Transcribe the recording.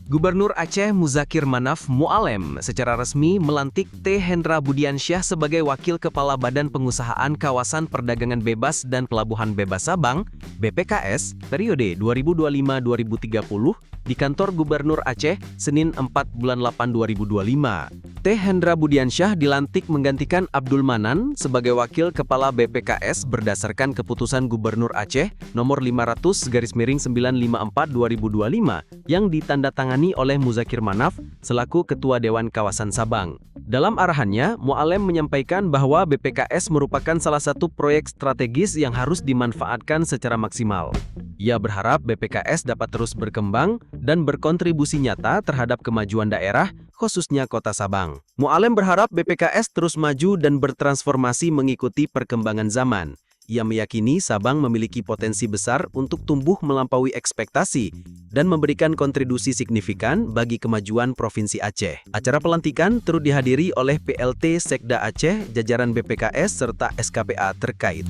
Gubernur Aceh Muzakir Manaf Mu'alem secara resmi melantik T. Hendra Budiansyah sebagai Wakil Kepala Badan Pengusahaan Kawasan Perdagangan Bebas dan Pelabuhan Bebas Sabang, BPKS, periode 2025-2030 di kantor Gubernur Aceh, Senin 4 bulan 8 2025. T. Hendra Budiansyah dilantik menggantikan Abdul Manan sebagai Wakil Kepala BPKS berdasarkan keputusan Gubernur Aceh nomor 500/954/2025 yang ditandatangani oleh Muzakir Manaf selaku Ketua Dewan Kawasan Sabang. Dalam arahannya, Mu'alem menyampaikan bahwa BPKS merupakan salah satu proyek strategis yang harus dimanfaatkan secara maksimal. Ia berharap BPKS dapat terus berkembang dan berkontribusi nyata terhadap kemajuan daerah, khususnya Kota Sabang. Mu'alem berharap BPKS terus maju dan bertransformasi mengikuti perkembangan zaman. Ia meyakini Sabang memiliki potensi besar untuk tumbuh melampaui ekspektasi dan memberikan kontribusi signifikan bagi kemajuan Provinsi Aceh. Acara pelantikan turut dihadiri oleh PLT Sekda Aceh, jajaran BPKS, serta SKPA terkait.